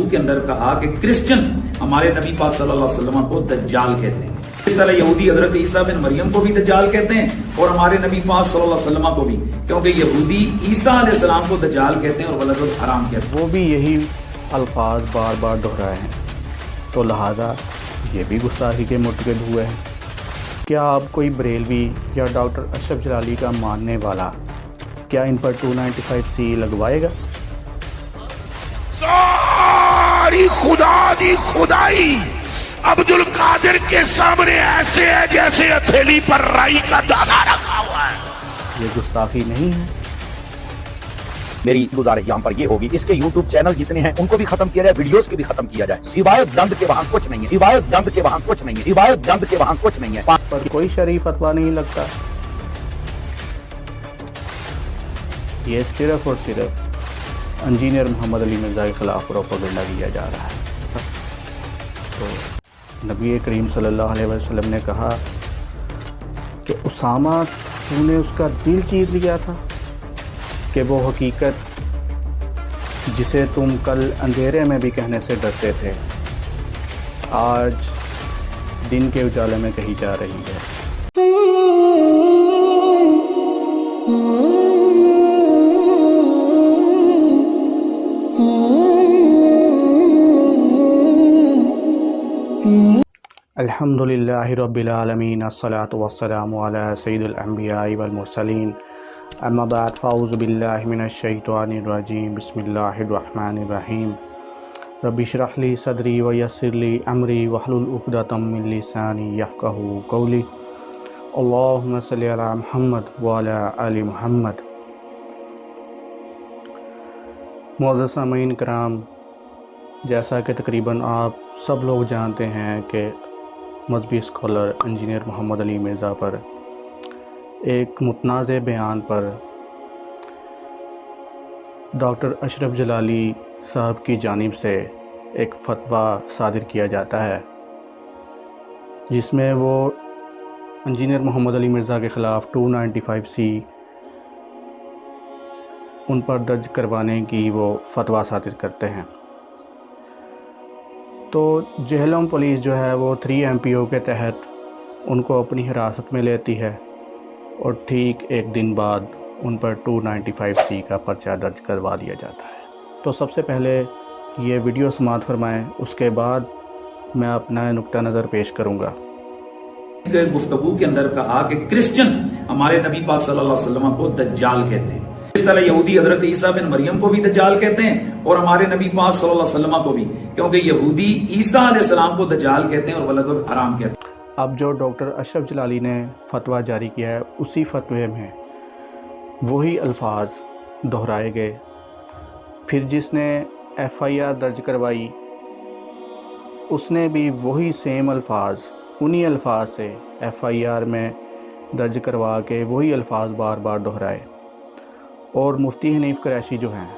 کے اندر کہا کہ کرسچن ہمارے نبی پاک صلی اللہ علیہ وسلم کو دجال کہتے ہیں، اس طرح یہودی حضرت عیسیٰ بن مریم کو بھی دجال کہتے ہیں اور ہمارے نبی پاک صلی اللہ علیہ وسلم کو بھی، کیونکہ یہودی عیسیٰ علیہ السلام کو دجال کہتے ہیں اور ولد الحرام کہتے ہیں۔ وہ بھی یہی الفاظ بار بار دہرائے ہیں، تو لہٰذا یہ بھی گستاخی کے مرتکب ہوئے ہیں۔ کیا اب کوئی بریلوی یا ڈاکٹر اشرف جلالی کا ماننے والا کیا ان پر 295C لگوائے گا؟ ساری خدا دی خدائی عبد القادر کے سامنے ایسے ہے جیسے ہتھیلی پر رائی کا دانا رکھا ہوا ہے۔ یہ گستاخی نہیں ہے؟ میری گزارش یہاں پر یہ ہوگی، اس کے یوٹیوب چینل جتنے ہیں ان کو بھی ختم کیا جائے، ویڈیوز کے بھی ختم کیا جائے، سوائے دند کے وہاں کچھ نہیں ہے، سوائے دند کے وہاں کچھ نہیں ہے، سوائے دند کے وہاں کچھ نہیں ہے۔ پر کوئی شرعی فتویٰ نہیں لگتا، یہ صرف اور صرف انجینئر محمد علی مرزا کے خلاف پروپیگنڈا کیا جا رہا ہے۔ تو نبی کریم صلی اللہ علیہ وسلم نے کہا کہ اسامہ تو نے اس کا دل چیر لیا تھا، کہ وہ حقیقت جسے تم کل اندھیرے میں بھی کہنے سے ڈرتے تھے آج دن کے اجالے میں کہی جا رہی ہے۔ الحمدللہ رب العالمین، الصلاۃ والسلام علی سید الانبیاء والمرسلین، اما بعد، فاعوذ باللہ من الشیطان الرجیم، بسم اللہ الرحمن الرحیم، رب اشرح لی صدری ویسر لی امری واحلل عقدۃ من لسانی یفقہوا قولی، اللہم صلی علی محمد وعلی آل محمد۔ معزز سامعین کرام، جیسا کہ تقریباً آپ سب لوگ جانتے ہیں کہ مذہبی اسکالر انجینئر محمد علی مرزا پر ایک متنازع بیان پر ڈاکٹر اشرف جلالی صاحب کی جانب سے ایک فتویٰ صادر کیا جاتا ہے، جس میں وہ انجینئر محمد علی مرزا کے خلاف 295C ان پر درج کروانے کی وہ فتویٰ صادر کرتے ہیں۔ تو جہلم پولیس جو ہے وہ 3 MPO کے تحت ان کو اپنی حراست میں لیتی ہے اور ٹھیک ایک دن بعد ان پر 295C کا پرچہ درج کروا دیا جاتا ہے۔ تو سب سے پہلے یہ ویڈیو سماعت فرمائیں، اس کے بعد میں اپنا نقطہ نظر پیش کروں گا۔ گفتگو کے اندر کہا کہ کرسچن ہمارے نبی پاک صلی اللہ علیہ وسلم کو دجال کہتے ہیں، اس طرح یہودی حضرت عیسیٰ بن مریم کو بھی دجال کہتے ہیں اور ہمارے نبی پاک صلی اللہ علیہ وسلم کو بھی، کیونکہ یہودی عیسیٰ علیہ السلام کو دجال کہتے ہیں اور ولد الحرام کہتے ہیں۔ اب جو ڈاکٹر اشرف جلالی نے فتویٰ جاری کیا ہے، اسی فتوے میں وہی الفاظ دہرائے گئے۔ پھر جس نے FIR درج کروائی اس نے بھی وہی سیم الفاظ، انہی الفاظ سے FIR میں درج کروا کے وہی الفاظ بار بار دہرائے۔ اور مفتی حنیف قریشی جو ہیں،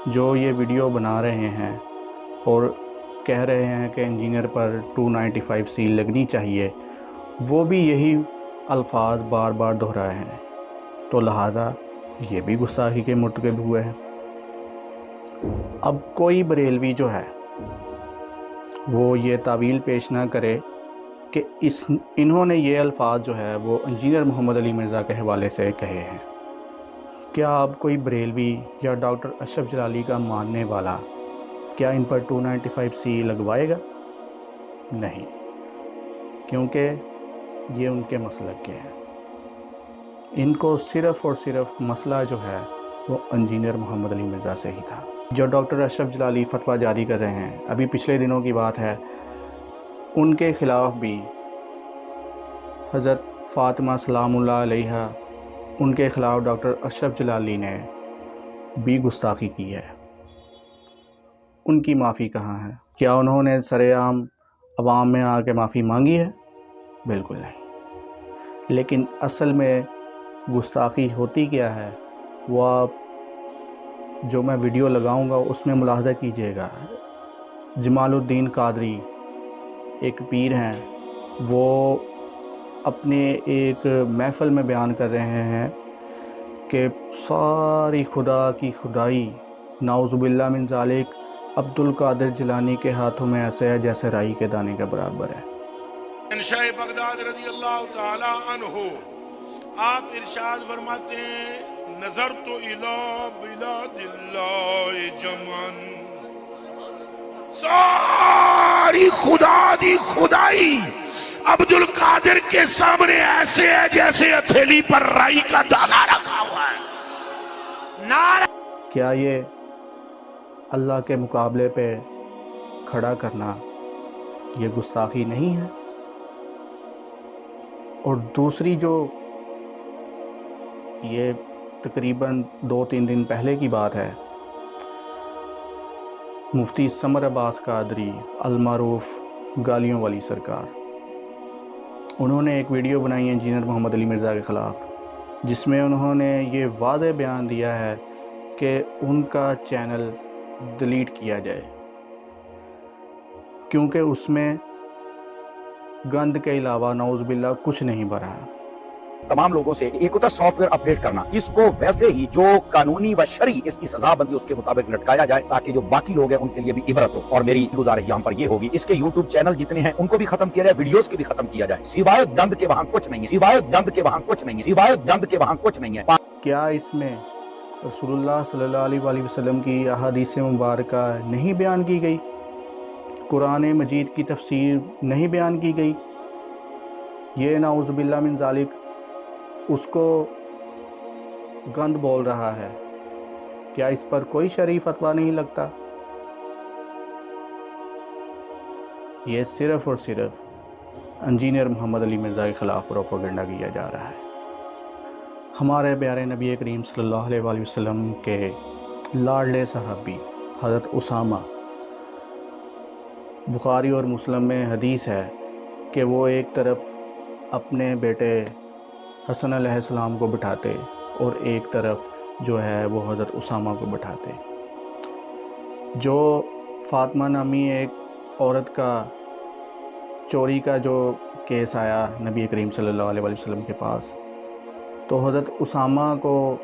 جو یہ ویڈیو بنا رہے ہیں اور کہہ رہے ہیں کہ انجینئر پر 295C لگنی چاہیے، وہ بھی یہی الفاظ بار بار دہرائے ہیں، تو لہٰذا یہ بھی گستاخی کے مرتکب ہوئے ہیں۔ اب کوئی بریلوی جو ہے وہ یہ تعویل پیش نہ کرے کہ انہوں نے یہ الفاظ جو ہے وہ انجینئر محمد علی مرزا کے حوالے سے کہے ہیں۔ کیا اب کوئی بریلوی یا ڈاکٹر اشرف جلالی کا ماننے والا کیا ان پر 295C لگوائے گا؟ نہیں، کیونکہ یہ ان کے مسلک کے ہیں۔ ان کو صرف اور صرف مسئلہ جو ہے وہ انجینئر محمد علی مرزا سے ہی تھا۔ جو ڈاکٹر اشرف جلالی فتویٰ جاری کر رہے ہیں، ابھی پچھلے دنوں کی بات ہے، ان کے خلاف بھی حضرت فاطمہ سلام اللہ علیہا، ان کے خلاف ڈاکٹر اشرف جلالی نے بھی گستاخی کی ہے۔ ان کی معافی کہاں ہے؟ کیا انہوں نے سر عام عوام میں آ کے معافی مانگی ہے؟ بالکل نہیں۔ لیکن اصل میں گستاخی ہوتی کیا ہے، وہ آپ جو میں ویڈیو لگاؤں گا اس میں ملاحظہ کیجئے گا۔ جمال الدین قادری ایک پیر ہیں، وہ اپنے ایک محفل میں بیان کر رہے ہیں کہ ساری خدا کی خدائی، نعوذ باللہ من ذالک، عبد القادر جیلانی کے ہاتھوں میں ایسے ہے جیسے رائی کے دانے کے برابر ہے۔ شاہ بغداد رضی اللہ تعالی عنہ آپ ارشاد فرماتے ہیں نظر تو بلاد اللہ جمن، ساری خدا دی خدائی عبد القادر کے سامنے ایسے ہے جیسے ہتھیلی پر رائی کا دانا رکھا ہوا ہے۔ نعرہ کیا یہ اللہ کے مقابلے پہ کھڑا کرنا یہ گستاخی نہیں ہے؟ اور دوسری جو یہ تقریباً 2-3 دن پہلے کی بات ہے، مفتی سمر عباس قادری المعروف گالیوں والی سرکار، انہوں نے ایک ویڈیو بنائی ہے انجینئر محمد علی مرزا کے خلاف، جس میں انہوں نے یہ واضح بیان دیا ہے کہ ان کا چینل ڈیلیٹ کیا جائے کیونکہ اس میں گند کے علاوہ نعوذ باللہ کچھ نہیں بھرا ہے۔ تمام لوگوں سے ایک ہوتا سافٹ ویئر اپڈیٹ کرنا، اس کو ویسے ہی جو قانونی و شرعی اس کی سزا بندی اس کے مطابق لٹکایا جائے تاکہ جو باقی لوگ ہیں ان کے لیے بھی عبرت ہو۔ اور میری گزارش یہاں پر یہ ہوگی اس کے یوٹیوب چینل جتنے ہیں ان کو بھی ختم کیا جائے، ویڈیوز کے بھی ختم کیا جائے، سوائے گند کے وہاں کچھ نہیں ہے، سوائے گند کے وہاں کچھ نہیں ہے، سوائے گند کے وہاں کچھ نہیں ہے۔ کیا اس میں رسول اللہ صلی اللہ علیہ وآلہ وسلم کی احادیث مبارکہ نہیں بیان کی گئی؟ قرآن مجید کی تفسیر نہیں بیان کی گئی؟ یہ نعوذ باللہ من ذالک اس کو گند بول رہا ہے، کیا اس پر کوئی شرعی فتویٰ نہیں لگتا؟ یہ صرف اور صرف انجینئر محمد علی مرزا کے خلاف پروپیگنڈا کیا جا رہا ہے۔ ہمارے پیارے نبی کریم صلی اللہ علیہ وآلہ وسلم کے لاڈلے صحابی حضرت اسامہ، بخاری اور مسلم میں حدیث ہے کہ وہ ایک طرف اپنے بیٹے حسن علیہ السلام کو بٹھاتے اور ایک طرف جو ہے وہ حضرت اسامہ کو بٹھاتے۔ جو فاطمہ نامی ایک عورت کا چوری کا جو کیس آیا نبی کریم صلی اللہ علیہ وآلہ وسلم کے پاس، تو حضرت اسامہ کو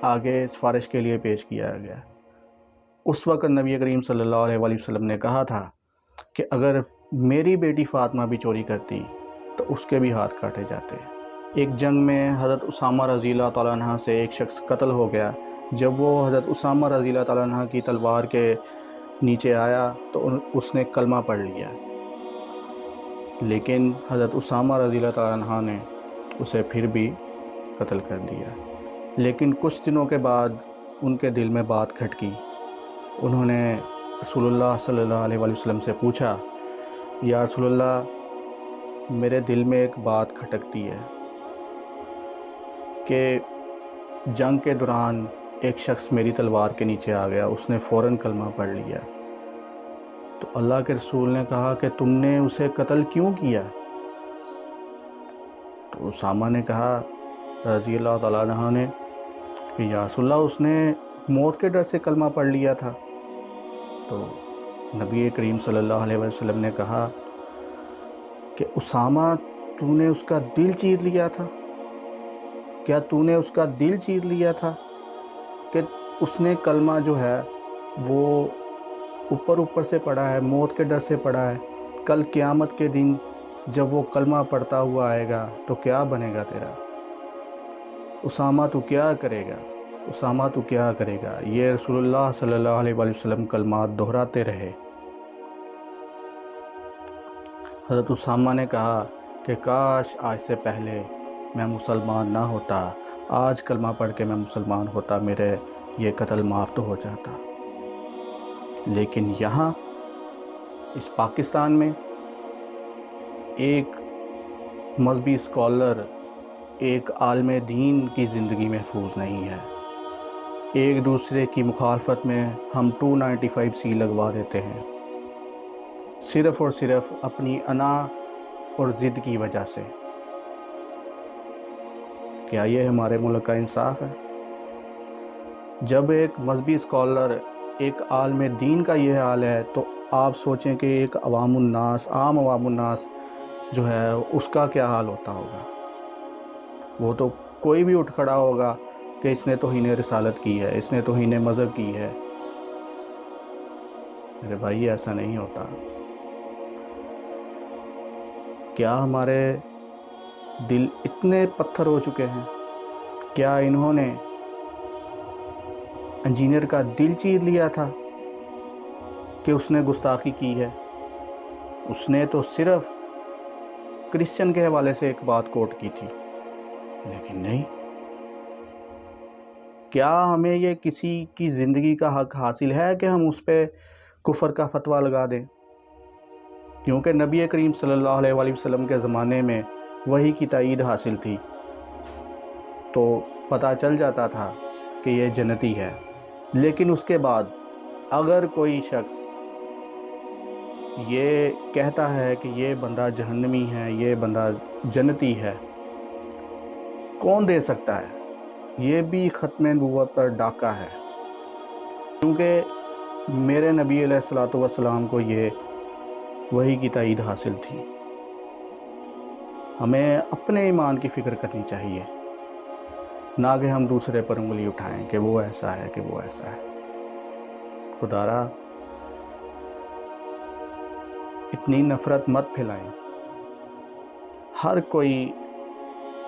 آگے سفارش کے لیے پیش کیا گیا۔ اس وقت نبی کریم صلی اللہ علیہ وآلہ وسلم نے کہا تھا کہ اگر میری بیٹی فاطمہ بھی چوری کرتی تو اس کے بھی ہاتھ کاٹے جاتے۔ ایک جنگ میں حضرت اسامہ رضی اللہ تعالیٰ عنہ سے ایک شخص قتل ہو گیا۔ جب وہ حضرت اسامہ رضی اللہ تعالیٰ عنہ کی تلوار کے نیچے آیا تو اس نے کلمہ پڑھ لیا، لیکن حضرت اسامہ رضی اللہ تعالیٰ عنہ نے اسے پھر بھی قتل کر دیا۔ لیکن کچھ دنوں کے بعد ان کے دل میں بات کھٹکی، انہوں نے رسول اللہ صلی اللہ علیہ وآلہ وسلم سے پوچھا، یا رسول اللہ میرے دل میں ایک بات کھٹکتی ہے کہ جنگ کے دوران ایک شخص میری تلوار کے نیچے آ گیا، اس نے فوراً کلمہ پڑھ لیا۔ تو اللہ کے رسول نے کہا کہ تم نے اسے قتل کیوں کیا؟ تو اسامہ نے کہا رضی اللہ تعالیٰ عنہ نے کہ یا رسول اللہ اس نے موت کے ڈر سے کلمہ پڑھ لیا تھا۔ تو نبی کریم صلی اللہ علیہ وسلم نے کہا کہ اسامہ تو نے اس کا دل چیر لیا تھا؟ کیا تو نے اس کا دل چیر لیا تھا کہ اس نے کلمہ جو ہے وہ اوپر سے پڑھا ہے، موت کے ڈر سے پڑھا ہے؟ کل قیامت کے دن جب وہ کلمہ پڑھتا ہوا آئے گا تو کیا بنے گا تیرا؟ اسامہ تو کیا کرے گا؟ اسامہ تو کیا کرے گا؟ یہ رسول اللہ صلی اللہ علیہ وآلہ وسلم کلمات دہراتے رہے۔ حضرت اسامہ نے کہا کہ کاش آج سے پہلے میں مسلمان نہ ہوتا، آج کلمہ پڑھ کے میں مسلمان ہوتا، میرے یہ قتل معاف تو ہو جاتا۔ لیکن یہاں اس پاکستان میں ایک مذہبی اسکالر، ایک عالم دین کی زندگی محفوظ نہیں ہے۔ ایک دوسرے کی مخالفت میں ہم 295C لگوا دیتے ہیں، صرف اور صرف اپنی انا اور ضد کی وجہ سے۔ کیا یہ ہمارے ملک کا انصاف ہے؟ جب ایک مذہبی اسکالر، ایک عالم دین کا یہ حال ہے تو آپ سوچیں کہ ایک عوام الناس، عام عوام الناس جو ہے اس کا کیا حال ہوتا ہوگا؟ وہ تو کوئی بھی اٹھ کھڑا ہوگا کہ اس نے توہین رسالت کی ہے، اس نے توہین مذہب کی ہے۔ میرے بھائی ایسا نہیں ہوتا. کیا ہمارے دل اتنے پتھر ہو چکے ہیں؟ کیا انہوں نے انجینئر کا دل چیر لیا تھا کہ اس نے گستاخی کی ہے؟ اس نے تو صرف کرسچن کے حوالے سے ایک بات کوٹ کی تھی، لیکن نہیں. کیا ہمیں یہ کسی کی زندگی کا حق حاصل ہے کہ ہم اس پہ کفر کا فتویٰ لگا دیں؟ کیونکہ نبی کریم صلی اللہ علیہ وآلہ وسلم کے زمانے میں وحی کی تائید حاصل تھی، تو پتہ چل جاتا تھا کہ یہ جنتی ہے. لیکن اس کے بعد اگر کوئی شخص یہ کہتا ہے کہ یہ بندہ جہنمی ہے، یہ بندہ جنتی ہے، کون دے سکتا ہے؟ یہ بھی ختم نبوت پر ڈاکہ ہے، کیونکہ میرے نبی علیہ الصلوۃ والسلام کو یہ وحی کی تائید حاصل تھی. ہمیں اپنے ایمان کی فکر کرنی چاہیے، نہ کہ ہم دوسرے پر انگلی اٹھائیں کہ وہ ایسا ہے کہ وہ ایسا ہے. خدا را اتنی نفرت مت پھیلائیں. ہر کوئی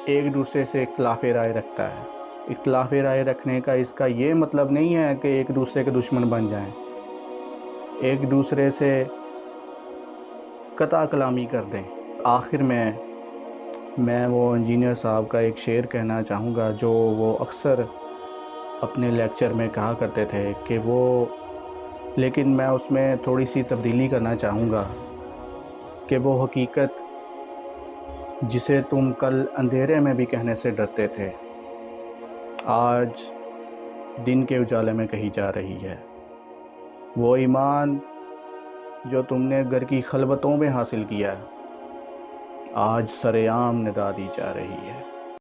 ایک دوسرے سے اختلاف رائے رکھتا ہے. اختلاف رائے رکھنے کا اس کا یہ مطلب نہیں ہے کہ ایک دوسرے کے دشمن بن جائیں، ایک دوسرے سے قطع کلامی کر دیں. آخر میں وہ انجینئر صاحب کا ایک شعر کہنا چاہوں گا جو وہ اکثر اپنے لیکچر میں کہا کرتے تھے کہ لیکن میں اس میں تھوڑی سی تبدیلی کرنا چاہوں گا کہ وہ حقیقت جسے تم کل اندھیرے میں بھی کہنے سے ڈرتے تھے، آج دن کے اجالے میں کہی جا رہی ہے. وہ ایمان جو تم نے گھر کی خلوتوں میں حاصل کیا، آج سر عام ندا دی جا رہی ہے.